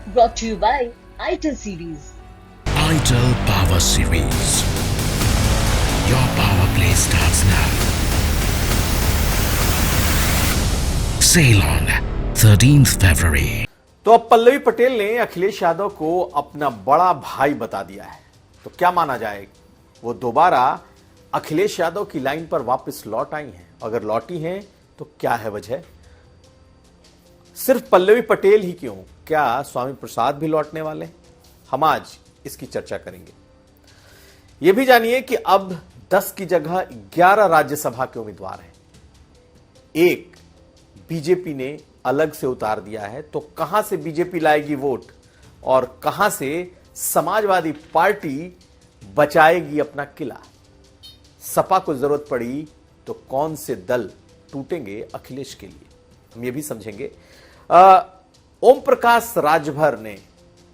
Brought to you by ITIL series. ITIL Power Series. Your power play starts now. Sail on 13th February. तो अब पल्लवी पटेल ने अखिलेश यादव को अपना बड़ा भाई बता दिया है। तो क्या माना जाए, वो दोबारा अखिलेश यादव की लाइन पर वापस लौट आई हैं? अगर लौटी हैं तो क्या है वजह? सिर्फ पल्लवी पटेल ही क्यों, क्या स्वामी प्रसाद भी लौटने वाले हैं? हम आज इसकी चर्चा करेंगे। यह भी जानिए कि अब 10 की जगह 11 राज्यसभा के उम्मीदवार हैं। एक बीजेपी ने अलग से उतार दिया है, तो कहां से बीजेपी लाएगी वोट और कहां से समाजवादी पार्टी बचाएगी अपना किला? सपा को जरूरत पड़ी तो कौन से दल टूटेंगे अखिलेश के लिए, हम ये भी समझेंगे। ओम प्रकाश राजभर ने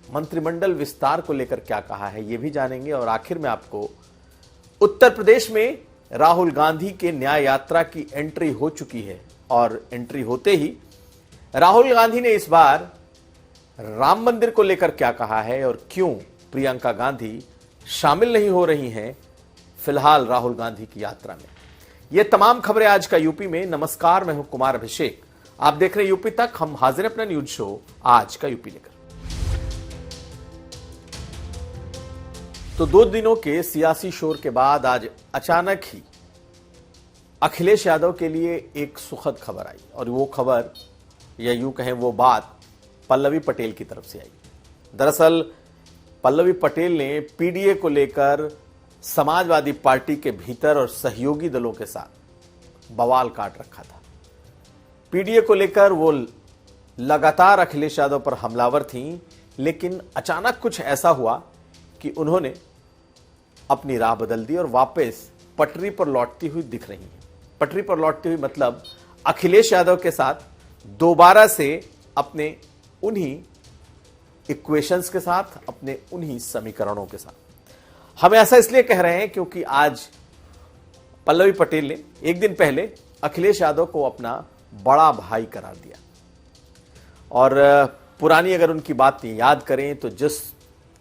मंत्रिमंडल विस्तार को लेकर क्या कहा है, यह भी जानेंगे। और आखिर में आपको उत्तर प्रदेश में राहुल गांधी के न्याय यात्रा की एंट्री हो चुकी है और एंट्री होते ही राहुल गांधी ने इस बार राम मंदिर को लेकर क्या कहा है और क्यों प्रियंका गांधी शामिल नहीं हो रही हैं फिलहाल राहुल गांधी की यात्रा में। ये तमाम खबरें आज का यूपी में। नमस्कार, मैं हूं कुमार अभिषेक, आप देख रहे हैं यूपी तक। हम हाजिर अपना न्यूज शो आज का यूपी लेकर। तो 2 दिनों के सियासी शोर के बाद आज अचानक ही अखिलेश यादव के लिए एक सुखद खबर आई, और वो खबर या यूं कहें वो बात पल्लवी पटेल की तरफ से आई। दरअसल पल्लवी पटेल ने पीडीए को लेकर समाजवादी पार्टी के भीतर और सहयोगी दलों के साथ बवाल काट रखा था। पीडीए को लेकर वो लगातार अखिलेश यादव पर हमलावर थीं, लेकिन अचानक कुछ ऐसा हुआ कि उन्होंने अपनी राह बदल दी और वापस पटरी पर लौटती हुई दिख रही हैं। पटरी पर लौटती हुई मतलब अखिलेश यादव के साथ दोबारा से अपने उन्हीं इक्वेशंस के साथ, अपने उन्हीं समीकरणों के साथ। हम ऐसा इसलिए कह रहे हैं क्योंकि आज पल्लवी पटेल ने एक दिन पहले अखिलेश यादव को अपना बड़ा भाई करार दिया। और पुरानी अगर उनकी बात याद करें तो जिस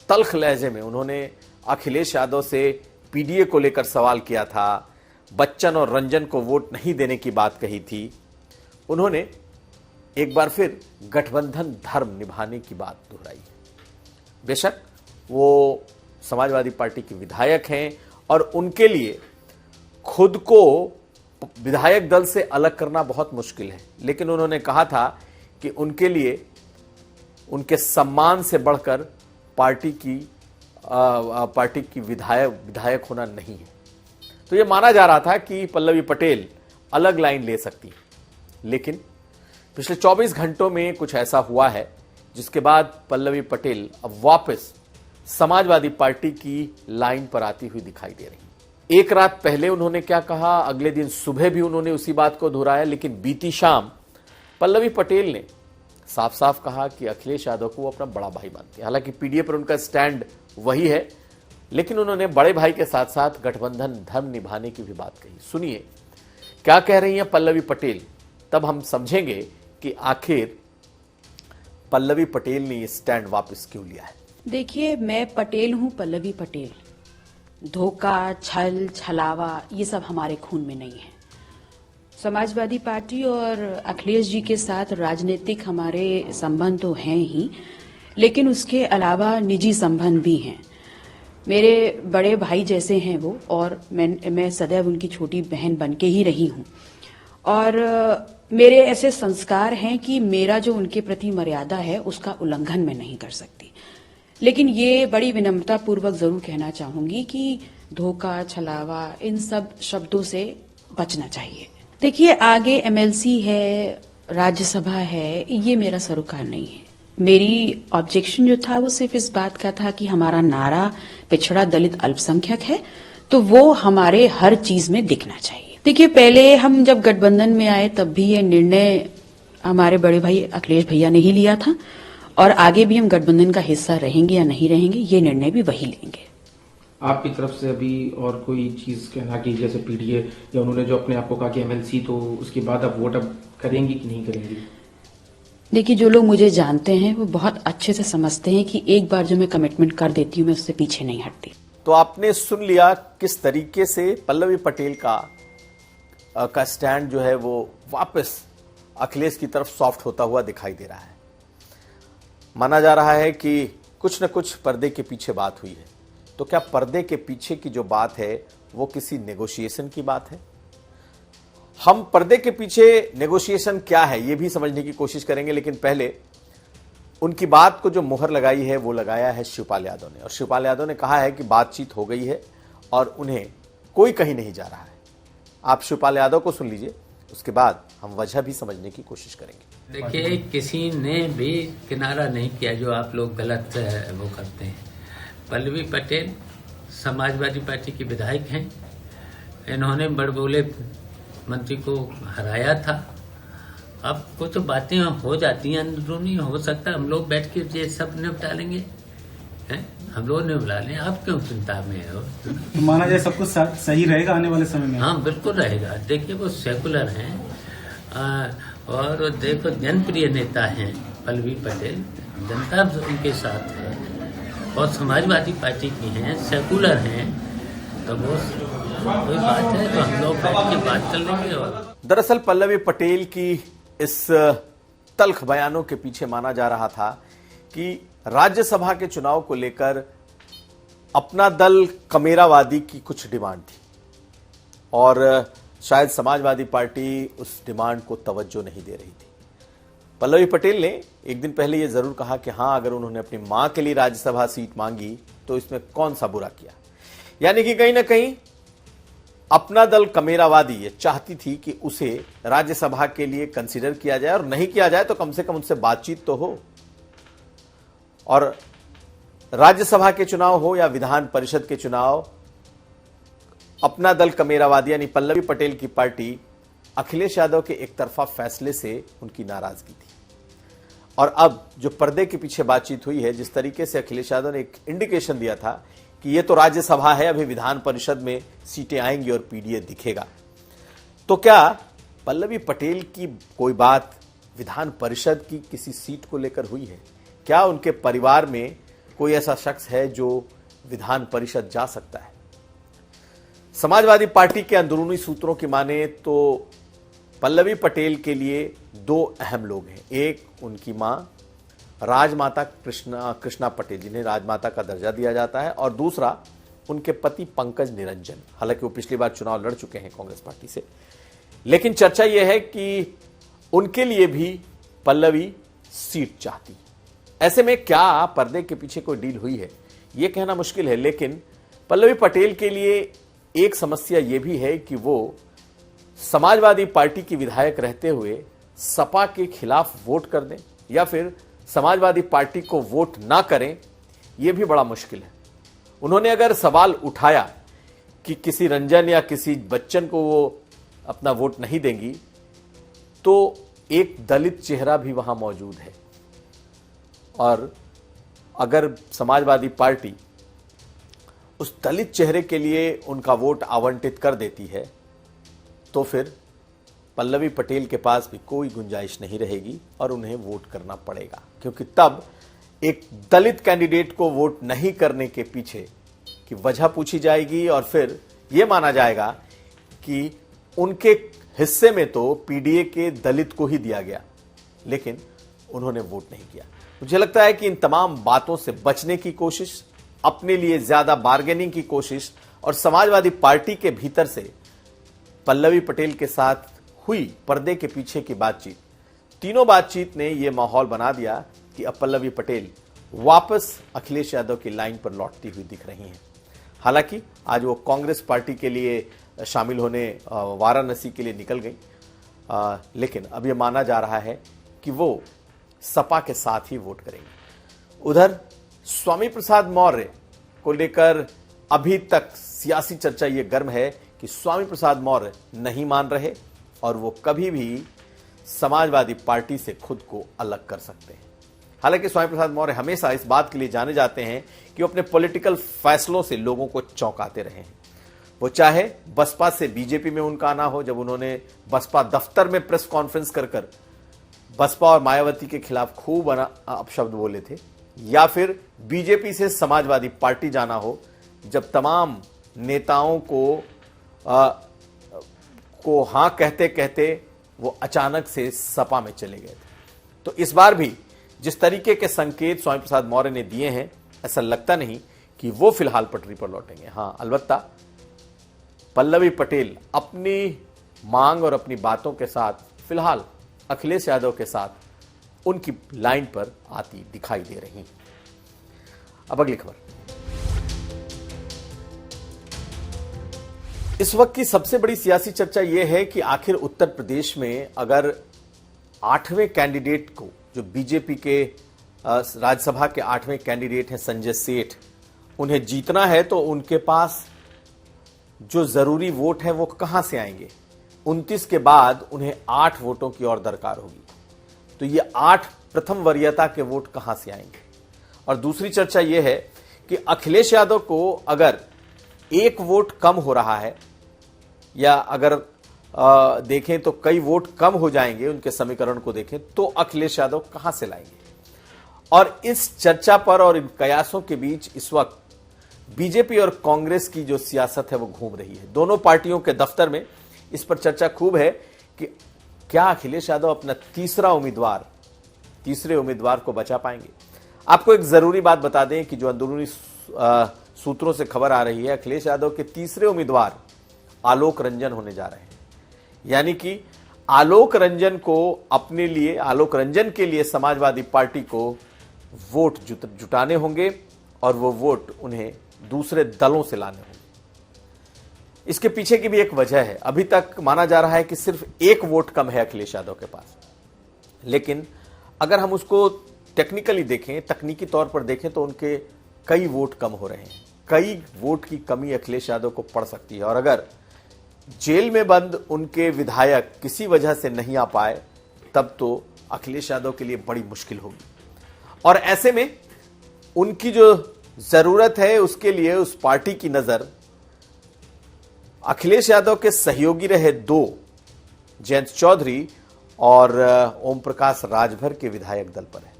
तल्ख लहजे में उन्होंने अखिलेश यादव से पीडीए को लेकर सवाल किया था, बच्चन और रंजन को वोट नहीं देने की बात कही थी, उन्होंने एक बार फिर गठबंधन धर्म निभाने की बात दोहराई। बेशक वो समाजवादी पार्टी के विधायक हैं और उनके लिए खुद को विधायक दल से अलग करना बहुत मुश्किल है, लेकिन उन्होंने कहा था कि उनके लिए उनके सम्मान से बढ़कर पार्टी की विधायक होना नहीं है। तो यह माना जा रहा था कि पल्लवी पटेल अलग लाइन ले सकती है, लेकिन पिछले 24 घंटों में कुछ ऐसा हुआ है जिसके बाद पल्लवी पटेल अब वापस समाजवादी पार्टी की लाइन पर आती हुई दिखाई दे रही। एक रात पहले उन्होंने क्या कहा, अगले दिन सुबह भी उन्होंने उसी बात को दोहराया, लेकिन बीती शाम पल्लवी पटेल ने साफ साफ कहा कि अखिलेश यादव को वो अपना बड़ा भाई मानती है। हालांकि पीडीए पर उनका स्टैंड वही है, लेकिन उन्होंने बड़े भाई के साथ साथ गठबंधन धर्म निभाने की भी बात कही। सुनिए क्या कह रही हैं पल्लवी पटेल, तब हम समझेंगे कि आखिर पल्लवी पटेल ने ये स्टैंड वापस क्यों लिया है। देखिए, मैं पटेल हूं, पल्लवी पटेल। धोखा, छल, छलावा ये सब हमारे खून में नहीं है। समाजवादी पार्टी और अखिलेश जी के साथ राजनीतिक हमारे संबंध तो हैं ही, लेकिन उसके अलावा निजी संबंध भी हैं। मेरे बड़े भाई जैसे हैं वो, और मैं सदैव उनकी छोटी बहन बन के ही रही हूं। और मेरे ऐसे संस्कार हैं कि मेरा जो उनके प्रति मर्यादा है उसका उल्लंघन मैं नहीं कर सकती। लेकिन ये बड़ी विनम्रता पूर्वक जरूर कहना चाहूंगी कि धोखा, छलावा इन सब शब्दों से बचना चाहिए। देखिए, आगे एमएलसी है, राज्यसभा है, ये मेरा सरोकार नहीं है। मेरी ऑब्जेक्शन जो था वो सिर्फ इस बात का था कि हमारा नारा पिछड़ा, दलित, अल्पसंख्यक है, तो वो हमारे हर चीज में दिखना चाहिए। देखिए, पहले हम जब गठबंधन में आए तब भी ये निर्णय हमारे बड़े भाई अखिलेश भैया ने ही लिया था, और आगे भी हम गठबंधन का हिस्सा रहेंगे या नहीं रहेंगे ये निर्णय भी वही लेंगे। आपकी तरफ से अभी और कोई चीज कहना कि जैसे पीडीए या उन्होंने जो अपने आप को कहा कि एमएलसी, तो उसके बाद अब वोट अब करेंगी कि नहीं करेंगी? देखिए, जो लोग मुझे जानते हैं वो बहुत अच्छे से समझते हैं कि एक बार जो मैं कमिटमेंट कर देती हूँ मैं उससे पीछे नहीं हटती। तो आपने सुन लिया किस तरीके से पल्लवी पटेल का स्टैंड जो है वो वापस अखिलेश की तरफ सॉफ्ट होता हुआ दिखाई दे रहा है। माना जा रहा है कि कुछ न कुछ पर्दे के पीछे बात हुई है। तो क्या पर्दे के पीछे की जो बात है वो किसी नेगोशिएशन की बात है? हम पर्दे के पीछे नेगोशिएशन क्या है ये भी समझने की कोशिश करेंगे, लेकिन पहले उनकी बात को जो मुहर लगाई है वो लगाया है शिवपाल यादव ने। और शिवपाल यादव ने कहा है कि बातचीत हो गई है और उन्हें कोई कहीं नहीं जा रहा है। आप शिवपाल यादव को सुन लीजिए, उसके बाद हम वजह भी समझने की कोशिश करेंगे। देखिए, किसी ने भी किनारा नहीं किया जो आप लोग गलत वो करते हैं। पल्लवी पटेल समाजवादी पार्टी की विधायक हैं। इन्होंने बड़बोले मंत्री को हराया था। अब कुछ बातें हो जाती हैं अंदरूनी, हो सकता है हम लोग बैठ के ये सब निपटा लेंगे, हम लोग निपटा लें। आप क्यों चिंता में हो? तो माना जाए सब कुछ सही रहेगा आने वाले समय में? हाँ, बिल्कुल रहेगा। देखिए, वो सेकुलर हैं और देखो जनप्रिय नेता हैं पल्लवी पटेल, जनता उनके साथ है और समाजवादी पार्टी की हैं, सेकुलर हैं। तो वो कोई बात है तो हम लोग बैठ के बात कर लेंगे। और दरअसल पल्लवी पटेल की इस तल्ख बयानों के पीछे माना जा रहा था कि राज्यसभा के चुनाव को लेकर अपना दल कमेरावादी की कुछ डिमांड थी और शायद समाजवादी पार्टी उस डिमांड को तवज्जो नहीं दे रही थी। पल्लवी पटेल ने एक दिन पहले यह जरूर कहा कि हां, अगर उन्होंने अपनी मां के लिए राज्यसभा सीट मांगी तो इसमें कौन सा बुरा किया। यानी कि कहीं ना कहीं अपना दल कमेरावादी ये चाहती थी कि उसे राज्यसभा के लिए कंसीडर किया जाए, और नहीं किया जाए तो कम से कम उनसे बातचीत तो हो। और राज्यसभा के चुनाव हो या विधान परिषद के चुनाव, अपना दल कमेरावादी यानी पल्लवी पटेल की पार्टी अखिलेश यादव के एक तरफा फैसले से उनकी नाराजगी थी। और अब जो पर्दे के पीछे बातचीत हुई है, जिस तरीके से अखिलेश यादव ने एक इंडिकेशन दिया था कि ये तो राज्यसभा है, अभी विधान परिषद में सीटें आएंगी और पीडीए दिखेगा, तो क्या पल्लवी पटेल की कोई बात विधान परिषद की किसी सीट को लेकर हुई है? क्या उनके परिवार में कोई ऐसा शख्स है जो विधान परिषद जा सकता है? समाजवादी पार्टी के अंदरूनी सूत्रों की माने तो पल्लवी पटेल के लिए दो अहम लोग हैं। एक उनकी मां राजमाता कृष्णा पटेल, जिन्हें राजमाता का दर्जा दिया जाता है, और दूसरा उनके पति पंकज निरंजन। हालांकि वो पिछली बार चुनाव लड़ चुके हैं कांग्रेस पार्टी से, लेकिन चर्चा यह है कि उनके लिए भी पल्लवी सीट चाहती। ऐसे में क्या पर्दे के पीछे कोई डील हुई है यह कहना मुश्किल है, लेकिन पल्लवी पटेल के लिए एक समस्या यह भी है कि वो समाजवादी पार्टी की विधायक रहते हुए सपा के खिलाफ वोट कर दें या फिर समाजवादी पार्टी को वोट ना करें, यह भी बड़ा मुश्किल है। उन्होंने अगर सवाल उठाया कि किसी रंजन या किसी बच्चन को वो अपना वोट नहीं देंगी, तो एक दलित चेहरा भी वहां मौजूद है, और अगर समाजवादी पार्टी उस दलित चेहरे के लिए उनका वोट आवंटित कर देती है तो फिर पल्लवी पटेल के पास भी कोई गुंजाइश नहीं रहेगी और उन्हें वोट करना पड़ेगा, क्योंकि तब एक दलित कैंडिडेट को वोट नहीं करने के पीछे की वजह पूछी जाएगी और फिर यह माना जाएगा कि उनके हिस्से में तो पीडीए के दलित को ही दिया गया, लेकिन उन्होंने वोट नहीं किया। मुझे लगता है कि इन तमाम बातों से बचने की कोशिश, अपने लिए ज्यादा बार्गेनिंग की कोशिश और समाजवादी पार्टी के भीतर से पल्लवी पटेल के साथ हुई पर्दे के पीछे की बातचीत, तीनों बातचीत ने यह माहौल बना दिया कि अब पल्लवी पटेल वापस अखिलेश यादव की लाइन पर लौटती हुई दिख रही हैं। हालांकि आज वो कांग्रेस पार्टी के लिए शामिल होने वाराणसी के लिए निकल गई, लेकिन अब यह माना जा रहा है कि वो सपा के साथ ही वोट करेंगे। उधर स्वामी प्रसाद मौर्य को लेकर अभी तक सियासी चर्चा ये गर्म है कि स्वामी प्रसाद मौर्य नहीं मान रहे और वो कभी भी समाजवादी पार्टी से खुद को अलग कर सकते हैं। हालांकि स्वामी प्रसाद मौर्य हमेशा इस बात के लिए जाने जाते हैं कि वो अपने पॉलिटिकल फैसलों से लोगों को चौंकाते रहे हैं। वो चाहे बसपा से बीजेपी में उनका आना हो, जब उन्होंने बसपा दफ्तर में प्रेस कॉन्फ्रेंस कर बसपा और मायावती के खिलाफ खूब अपशब्द बोले थे, या फिर बीजेपी से समाजवादी पार्टी जाना हो, जब तमाम नेताओं को हां कहते कहते वो अचानक से सपा में चले गए थे। तो इस बार भी जिस तरीके के संकेत स्वामी प्रसाद मौर्य ने दिए हैं, ऐसा लगता नहीं कि वो फिलहाल पटरी पर लौटेंगे। हां, अलबत्ता पल्लवी पटेल अपनी मांग और अपनी बातों के साथ फिलहाल अखिलेश यादव के साथ उनकी लाइन पर आती दिखाई दे रही। अब अगली खबर। इस वक्त की सबसे बड़ी सियासी चर्चा यह है कि आखिर उत्तर प्रदेश में अगर 8वें कैंडिडेट को, जो बीजेपी के राज्यसभा के 8वें कैंडिडेट हैं संजय सेठ, उन्हें जीतना है तो उनके पास जो जरूरी वोट है वो कहां से आएंगे। 29 के बाद उन्हें 8 वोटों की और दरकार होगी, तो ये 8 प्रथम वरीयता के वोट कहां से आएंगे। और दूसरी चर्चा यह है कि अखिलेश यादव को अगर 1 वोट कम हो रहा है, या अगर देखें तो कई वोट कम हो जाएंगे, उनके समीकरण को देखें तो अखिलेश यादव कहां से लाएंगे। और इस चर्चा पर और इन कयासों के बीच इस वक्त बीजेपी और कांग्रेस की जो सियासत है वो घूम रही है। दोनों पार्टियों के दफ्तर में इस पर चर्चा खूब है कि क्या अखिलेश यादव अपना तीसरे उम्मीदवार को बचा पाएंगे। आपको एक जरूरी बात बता दें कि जो अंदरूनी सूत्रों से खबर आ रही है, अखिलेश यादव के तीसरे उम्मीदवार आलोक रंजन होने जा रहे हैं। यानी कि आलोक रंजन के लिए समाजवादी पार्टी को वोट जुटाने होंगे और वो वोट उन्हें दूसरे दलों से लाने होंगे। इसके पीछे की भी एक वजह है। अभी तक माना जा रहा है कि सिर्फ 1 वोट कम है अखिलेश यादव के पास, लेकिन अगर हम उसको टेक्निकली देखें, तकनीकी तौर पर देखें, तो उनके कई वोट कम हो रहे हैं। कई वोट की कमी अखिलेश यादव को पड़ सकती है, और अगर जेल में बंद उनके विधायक किसी वजह से नहीं आ पाए, तब तो अखिलेश यादव के लिए बड़ी मुश्किल होगी। और ऐसे में उनकी जो जरूरत है, उसके लिए उस पार्टी की नजर अखिलेश यादव के सहयोगी रहे 2 जयंत चौधरी और ओम प्रकाश राजभर के विधायक दल पर है,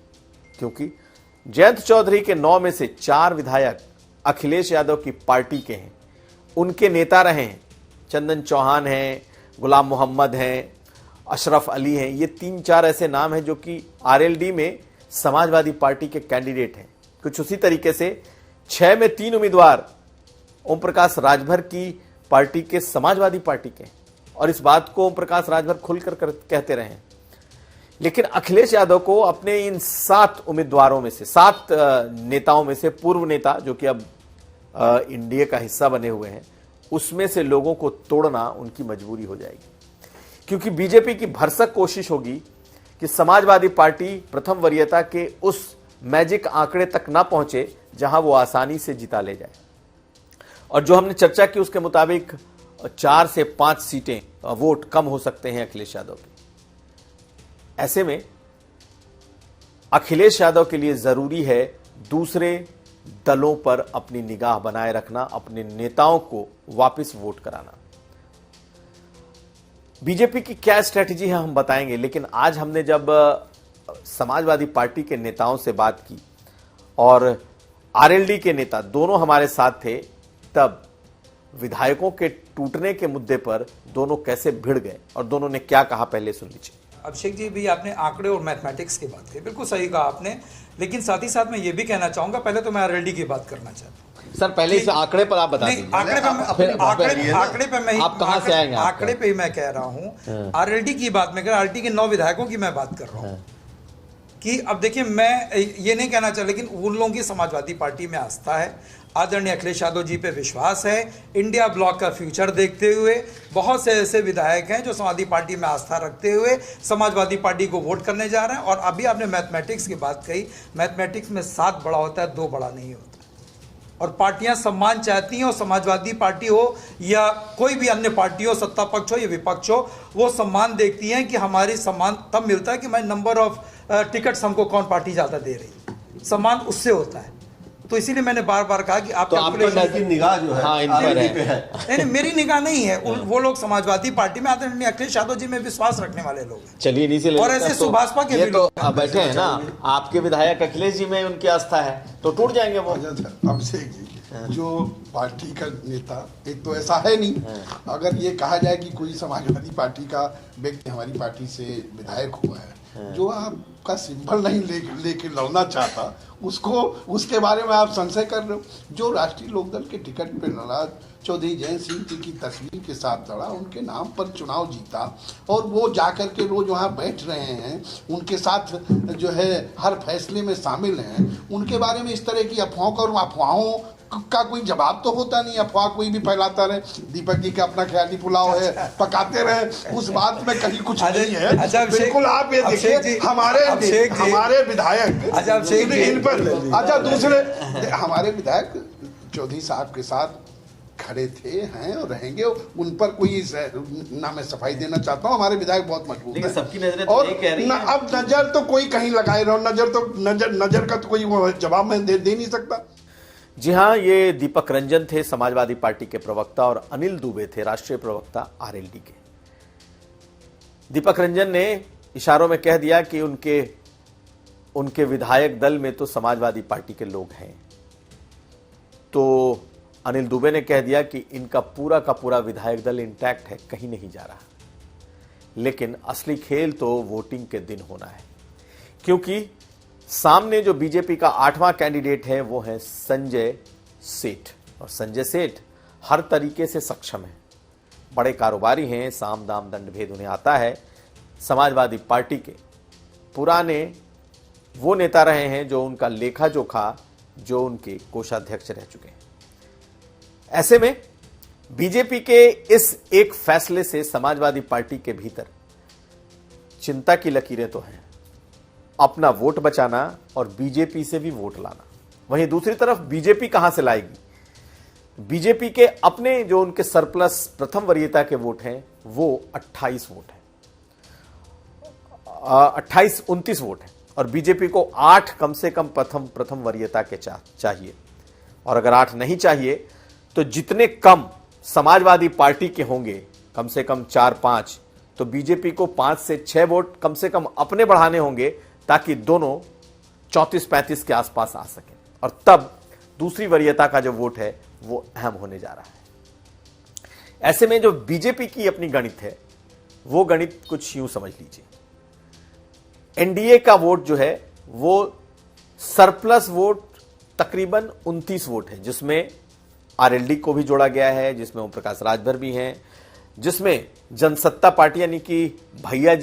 क्योंकि जयंत चौधरी के 9 में से 4 विधायक अखिलेश यादव की पार्टी के हैं, उनके नेता रहे हैं। चंदन चौहान हैं, गुलाम मोहम्मद हैं, अशरफ अली हैं। ये 3-4 ऐसे नाम हैं जो कि आरएलडी में समाजवादी पार्टी के कैंडिडेट हैं। कुछ उसी तरीके से 6 में 3 उम्मीदवार ओम प्रकाश राजभर की पार्टी के समाजवादी पार्टी के, और इस बात को ओम प्रकाश राजभर खुलकर कहते रहे हैं। लेकिन अखिलेश यादव को अपने इन 7 उम्मीदवारों में से, 7 नेताओं में से, पूर्व नेता जो कि अब इंडिया का हिस्सा बने हुए हैं, उसमें से लोगों को तोड़ना उनकी मजबूरी हो जाएगी, क्योंकि बीजेपी की भरसक कोशिश होगी कि समाजवादी पार्टी प्रथम वरीयता के उस मैजिक आंकड़े तक ना पहुंचे जहां वो आसानी से जिता ले जाए। और जो हमने चर्चा की उसके मुताबिक 4 से 5 सीटें वोट कम हो सकते हैं अखिलेश यादव के। ऐसे में अखिलेश यादव के लिए जरूरी है दूसरे दलों पर अपनी निगाह बनाए रखना, अपने नेताओं को वापस वोट कराना। बीजेपी की क्या स्ट्रेटजी है हम बताएंगे, लेकिन आज हमने जब समाजवादी पार्टी के नेताओं से बात की और आरएलडी के नेता दोनों हमारे साथ थे, तब विधायकों के टूटने के मुद्दे पर दोनों कैसे भिड़ गए और दोनों ने क्या कहा, पहले सुन लीजिए। अभिषेक जी, भी आपने आंकड़े और मैथमेटिक्स की बात की, बिल्कुल सही कहा आपने, लेकिन साथ ही साथ मैं ये भी कहना चाहूंगा, पहले तो मैं आरएलडी की बात करना चाहता हूँ। सर पहले इस आंकड़े पर आप बता दीजिए। आंकड़े पे मैं आप कहां से आएंगे? आंकड़े पे ही मैं कह रहा हूँ, आरएलडी की बात में, आरएलडी के 9 विधायकों की मैं बात कर रहा हूँ कि अब देखिए, मैं ये नहीं कहना चाह, लेकिन उन लोगों की समाजवादी पार्टी में आस्था है, आदरणीय अखिलेश यादव जी पे विश्वास है। इंडिया ब्लॉक का फ्यूचर देखते हुए बहुत से ऐसे विधायक हैं जो समाजवादी पार्टी में आस्था रखते हुए समाजवादी पार्टी को वोट करने जा रहे हैं। और अभी आपने मैथमेटिक्स की बात कही, मैथमेटिक्स में 7 बड़ा होता है, 2 बड़ा नहीं होता। और पार्टियां सम्मान चाहती हैं, और समाजवादी पार्टी हो या कोई भी अन्य पार्टी हो, सत्ता पक्ष हो या विपक्ष हो, वो सम्मान देखती हैं कि हमारी सम्मान तब मिलता है कि मैं नंबर ऑफ टिकट्स हमको कौन पार्टी ज़्यादा दे रही है, सम्मान उससे होता है। तो इसीलिए मैंने बार बार कहा कि आप तो आपका की निगाह जो है हाँ, इन पर RLD है। नहीं, मेरी निगाह नहीं है। वो लोग समाजवादी पार्टी में आदरणीय अखिलेश यादव जी में विश्वास रखने वाले लोग हैं। चलिए इन्हीं से ले और लेते हैं। ऐसे सुभाषपा के ये भी तो लोग आप बैठे हैं ना, आपके विधायक अखिलेश जी में उनकी आस्था है तो टूट जाएंगे वो। अभिषेक जी जो पार्टी का नेता एक तो ऐसा है नहीं, अगर ये कहा जाए कि कोई समाजवादी पार्टी का व्यक्ति हमारी पार्टी से विधायक हुआ है, जो आपका सिंबल नहीं लेके लड़ना चाहता उसको, उसके बारे में आप संशय कर रहे हो। जो राष्ट्रीय लोकदल के टिकट पे लड़ा, चौधरी जयंत सिंह जी की तस्वीर के साथ लड़ा, उनके नाम पर चुनाव जीता और वो जाकर के रोज वहाँ बैठ रहे हैं, उनके साथ जो है हर फैसले में शामिल हैं, उनके बारे में इस तरह की अफवाहों का कोई जवाब तो होता नहीं। अफवाह कोई भी फैलाता रहे, दीपक जी का अपना ख्याली पुलाव है, पकाते रहे, उस बात में कहीं कुछ नहीं है। बिल्कुल आप ये देखिए हमारे विधायक इन पर, अच्छा दूसरे हमारे विधायक चौधरी साहब के साथ खड़े थे, हैं और रहेंगे, उन पर कोई ना मैं सफाई देना चाहता हूँ, हमारे विधायक बहुत मजबूत है। सबकी नजरें तो और यही कह रही हैं। अब नजर तो कोई कहीं लगाए रहो, नजर का तो कोई जवाब मैं दे नहीं सकता। जी हाँ, ये दीपक रंजन थे समाजवादी पार्टी के प्रवक्ता और अनिल दुबे थे राष्ट्रीय प्रवक्ता RLD के। दीपक रंजन ने इशारों में कह दिया कि उनके विधायक दल में तो समाजवादी पार्टी के लोग हैं, तो अनिल दुबे ने कह दिया कि इनका पूरा का पूरा विधायक दल इंटैक्ट है, कहीं नहीं जा रहा। लेकिन असली खेल तो वोटिंग के दिन होना है, क्योंकि सामने जो बीजेपी का 8वां कैंडिडेट है वो है संजय सेठ, और संजय सेठ हर तरीके से सक्षम है, बड़े कारोबारी हैं, साम दाम दंड भेद उन्हें आता है। समाजवादी पार्टी के पुराने वो नेता रहे हैं जो उनका लेखा जोखा, जो उनके कोषाध्यक्ष रह चुके हैं। ऐसे में बीजेपी के इस एक फैसले से समाजवादी पार्टी के भीतर चिंता की लकीरें तो हैं, अपना वोट बचाना और बीजेपी से भी वोट लाना। वहीं दूसरी तरफ बीजेपी कहां से लाएगी? बीजेपी के अपने जो उनके सरप्लस प्रथम वरीयता के वोट हैं वो 28 वोट हैं, 29 वोट हैं, और बीजेपी को 8 कम से कम प्रथम वरीयता के चाहिए। और अगर 8 नहीं चाहिए तो जितने कम समाजवादी पार्टी के होंगे, कम से कम 4-5, तो बीजेपी को 5 से 6 वोट कम से कम अपने बढ़ाने होंगे, ताकि दोनों 34-35 के आसपास आ सकें, और तब दूसरी वरीयता का जो वोट है वो अहम होने जा रहा है। ऐसे में जो बीजेपी की अपनी गणित है, वो गणित कुछ यूं समझ लीजिए, एनडीए का वोट जो है वो सरप्लस वोट तकरीबन 29 वोट है, जिसमें RLD को भी जोड़ा गया है, जिसमें ओम प्रकाश राजभर भी हैं, जिसमें जनसत्ता पार्टी यानी कि भैया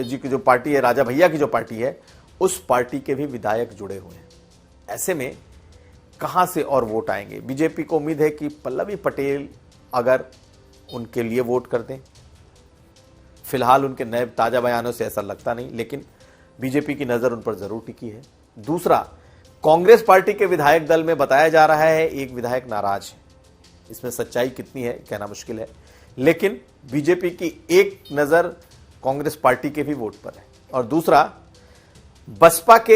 जी की जो पार्टी है, राजा भैया की जो पार्टी है, उस पार्टी के भी विधायक जुड़े हुए हैं। ऐसे में कहां से और वोट आएंगे? बीजेपी को उम्मीद है कि पल्लवी पटेल अगर उनके लिए वोट कर दें, फिलहाल उनके नए ताजा बयानों से ऐसा लगता नहीं, लेकिन बीजेपी की नजर उन पर जरूर टिकी है। दूसरा, कांग्रेस पार्टी के विधायक दल में बताया जा रहा है एक विधायक नाराज है, इसमें सच्चाई कितनी है कहना मुश्किल है, लेकिन बीजेपी की एक नजर कांग्रेस पार्टी के भी वोट पर है। और दूसरा, बसपा के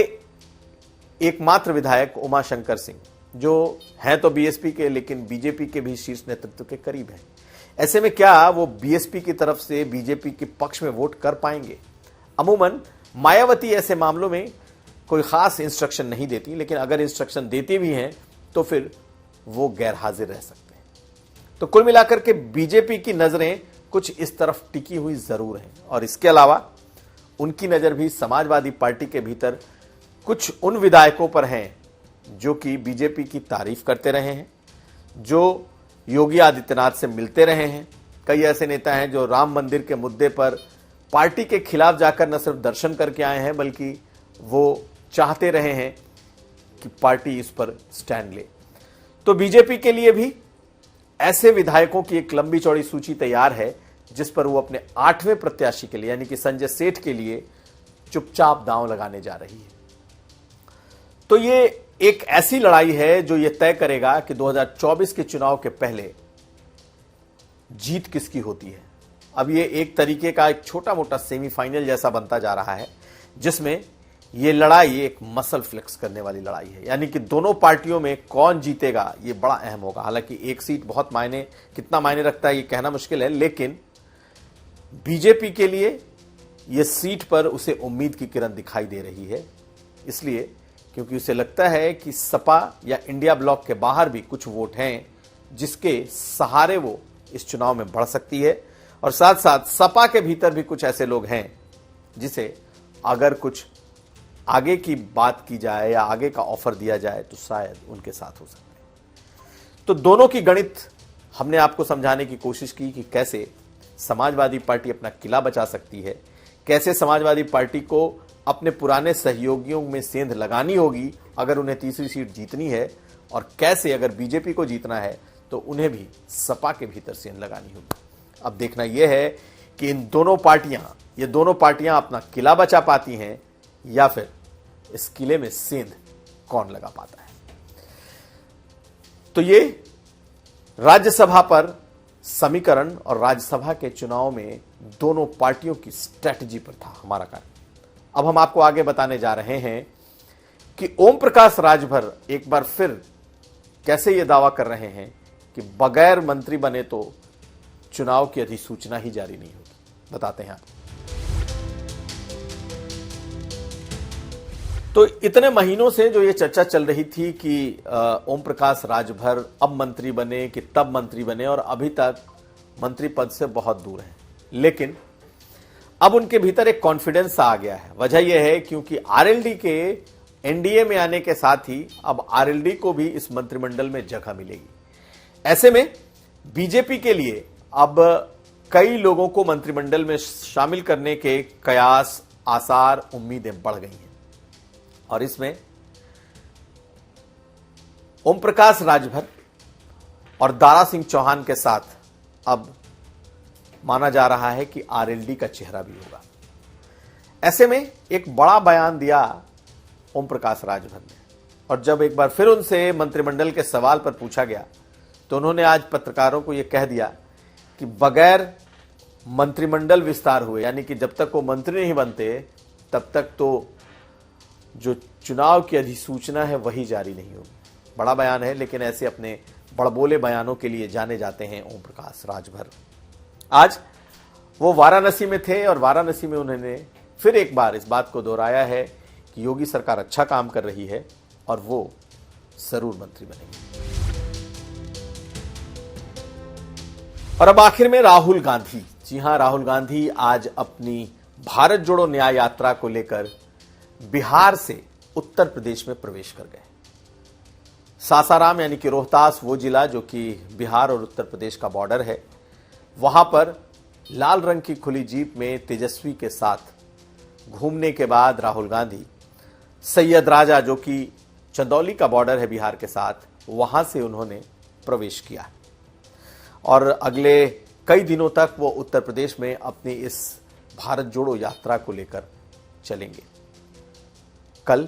एकमात्र विधायक उमाशंकर सिंह, जो हैं तो बीएसपी के, लेकिन बीजेपी के भी शीर्ष नेतृत्व के करीब हैं। ऐसे में क्या वो बीएसपी की तरफ से बीजेपी के पक्ष में वोट कर पाएंगे? अमूमन मायावती ऐसे मामलों में कोई खास इंस्ट्रक्शन नहीं देती, लेकिन अगर इंस्ट्रक्शन देती भी हैं तो फिर वो गैर हाजिर रह सकते हैं। तो कुल मिलाकर के बीजेपी की नजरें कुछ इस तरफ टिकी हुई जरूर हैं, और इसके अलावा उनकी नजर भी समाजवादी पार्टी के भीतर कुछ उन विधायकों पर हैं जो कि बीजेपी की तारीफ करते रहे हैं, जो योगी आदित्यनाथ से मिलते रहे हैं। कई ऐसे नेता हैं जो राम मंदिर के मुद्दे पर पार्टी के खिलाफ जाकर न सिर्फ दर्शन करके आए हैं, बल्कि वो चाहते रहे हैं कि पार्टी इस पर स्टैंड ले। तो बीजेपी के लिए भी ऐसे विधायकों की एक लंबी चौड़ी सूची तैयार है, जिस पर वो अपने 8वें प्रत्याशी के लिए यानी कि संजय सेठ के लिए चुपचाप दांव लगाने जा रही है। तो ये एक ऐसी लड़ाई है जो ये तय करेगा कि 2024 के चुनाव के पहले जीत किसकी होती है। अब ये एक तरीके का एक छोटा मोटा सेमीफाइनल जैसा बनता जा रहा है, जिसमें ये लड़ाई एक मसल फ्लेक्स करने वाली लड़ाई है, यानी कि दोनों पार्टियों में कौन जीतेगा ये बड़ा अहम होगा। हालांकि एक सीट बहुत कितना मायने रखता है ये कहना मुश्किल है, लेकिन बीजेपी के लिए ये सीट पर उसे उम्मीद की किरण दिखाई दे रही है, इसलिए क्योंकि उसे लगता है कि सपा या इंडिया ब्लॉक के बाहर भी कुछ वोट हैं जिसके सहारे वो इस चुनाव में बढ़ सकती है, और साथ साथ सपा के भीतर भी कुछ ऐसे लोग हैं जिसे अगर कुछ आगे की बात की जाए या आगे का ऑफर दिया जाए तो शायद उनके साथ हो सकते हैं। तो दोनों की गणित हमने आपको समझाने की कोशिश की कि कैसे समाजवादी पार्टी अपना किला बचा सकती है, कैसे समाजवादी पार्टी को अपने पुराने सहयोगियों में सेंध लगानी होगी अगर उन्हें तीसरी सीट जीतनी है, और कैसे अगर बीजेपी को जीतना है तो उन्हें भी सपा के भीतर सेंध लगानी होगी। अब देखना यह है कि ये दोनों पार्टियां अपना किला बचा पाती हैं या फिर इस किले में सेंध कौन लगा पाता है। तो ये राज्यसभा पर समीकरण और राज्यसभा के चुनाव में दोनों पार्टियों की स्ट्रैटेजी पर था हमारा कार्य। अब हम आपको आगे बताने जा रहे हैं कि ओम प्रकाश राजभर एक बार फिर कैसे ये दावा कर रहे हैं कि बगैर मंत्री बने तो चुनाव की अधिसूचना ही जारी नहीं होगी। बताते हैं आपको। तो इतने महीनों से जो ये चर्चा चल रही थी कि ओम प्रकाश राजभर अब मंत्री बने कि तब मंत्री बने, और अभी तक मंत्री पद से बहुत दूर हैं, लेकिन अब उनके भीतर एक कॉन्फिडेंस आ गया है। वजह यह है क्योंकि आरएलडी के एनडीए में आने के साथ ही अब आरएलडी को भी इस मंत्रिमंडल में जगह मिलेगी। ऐसे में बीजेपी के लिए अब कई लोगों को मंत्रिमंडल में शामिल करने के कयास, आसार, उम्मीदें बढ़ गई हैं, और इसमें ओम प्रकाश राजभर और दारा सिंह चौहान के साथ अब माना जा रहा है कि आरएलडी का चेहरा भी होगा। ऐसे में एक बड़ा बयान दिया ओम प्रकाश राजभर ने, और जब एक बार फिर उनसे मंत्रिमंडल के सवाल पर पूछा गया तो उन्होंने आज पत्रकारों को यह कह दिया कि बगैर मंत्रिमंडल विस्तार हुए, यानी कि जब तक वो मंत्री नहीं बनते तब तक तो जो चुनाव की अधिसूचना है वही जारी नहीं होगी। बड़ा बयान है, लेकिन ऐसे अपने बड़बोले बयानों के लिए जाने जाते हैं ओम प्रकाश राजभर। आज वो वाराणसी में थे और वाराणसी में उन्होंने फिर एक बार इस बात को दोहराया है कि योगी सरकार अच्छा काम कर रही है और वो जरूर मंत्री बनेंगे। और अब आखिर में राहुल गांधी, जी हां, राहुल गांधी आज अपनी भारत जोड़ो न्याय यात्रा को लेकर बिहार से उत्तर प्रदेश में प्रवेश कर गए। सासाराम यानी कि रोहतास, वो जिला जो कि बिहार और उत्तर प्रदेश का बॉर्डर है, वहां पर लाल रंग की खुली जीप में तेजस्वी के साथ घूमने के बाद राहुल गांधी सैयद राजा, जो कि चंदौली का बॉर्डर है बिहार के साथ, वहां से उन्होंने प्रवेश किया और अगले कई दिनों तक वो उत्तर प्रदेश में अपनी इस भारत जोड़ो यात्रा को लेकर चलेंगे। कल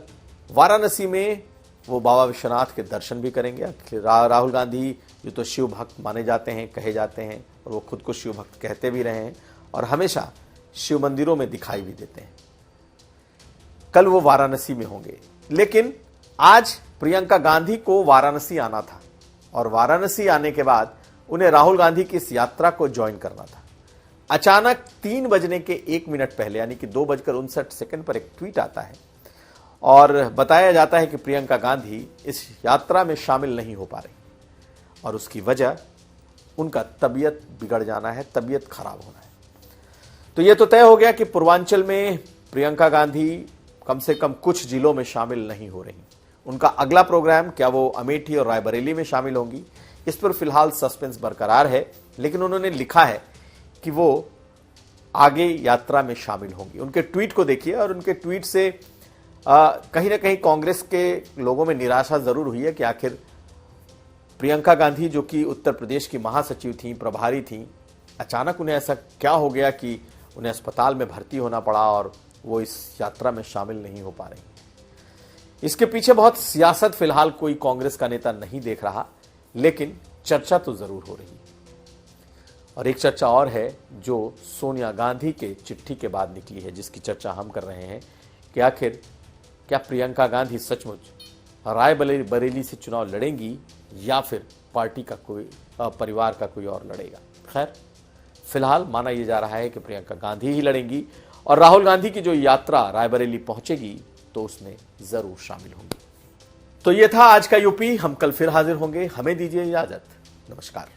वाराणसी में वो बाबा विश्वनाथ के दर्शन भी करेंगे। राहुल गांधी जो तो शिव भक्त माने जाते हैं, कहे जाते हैं, और वो खुद को शिव भक्त कहते भी रहे हैं और हमेशा शिव मंदिरों में दिखाई भी देते हैं। कल वो वाराणसी में होंगे, लेकिन आज प्रियंका गांधी को वाराणसी आना था और वाराणसी आने के बाद उन्हें राहुल गांधी की इस यात्रा को ज्वाइन करना था। अचानक 3 बजने के 1 मिनट पहले, यानी कि 2:59 पर एक ट्वीट आता है और बताया जाता है कि प्रियंका गांधी इस यात्रा में शामिल नहीं हो पा रही और उसकी वजह उनका तबीयत बिगड़ जाना है, तबीयत खराब होना है। तो यह तो तय हो गया कि पूर्वांचल में प्रियंका गांधी कम से कम कुछ जिलों में शामिल नहीं हो रही। उनका अगला प्रोग्राम, क्या वो अमेठी और रायबरेली में शामिल होंगी, इस पर फिलहाल सस्पेंस बरकरार है, लेकिन उन्होंने लिखा है कि वो आगे यात्रा में शामिल होंगी। उनके ट्वीट को देखिए और उनके ट्वीट से कहीं ना कहीं कांग्रेस के लोगों में निराशा जरूर हुई है कि आखिर प्रियंका गांधी जो कि उत्तर प्रदेश की महासचिव थी, प्रभारी थी, अचानक उन्हें ऐसा क्या हो गया कि उन्हें अस्पताल में भर्ती होना पड़ा और वो इस यात्रा में शामिल नहीं हो पा रही। इसके पीछे बहुत सियासत फिलहाल कोई कांग्रेस का नेता नहीं देख रहा, लेकिन चर्चा तो जरूर हो रही है। और एक चर्चा और है जो सोनिया गांधी के चिट्ठी के बाद निकली है, जिसकी चर्चा हम कर रहे हैं कि आखिर क्या प्रियंका गांधी सचमुच रायबरेली से चुनाव लड़ेंगी या फिर पार्टी का कोई परिवार का कोई और लड़ेगा? खैर, फिलहाल माना यह जा रहा है कि प्रियंका गांधी ही लड़ेंगी और राहुल गांधी की जो यात्रा रायबरेली पहुंचेगी तो उसमें जरूर शामिल होंगी। तो यह था आज का यूपी। हम कल फिर हाजिर होंगे। हमें दीजिए इजाजत। नमस्कार।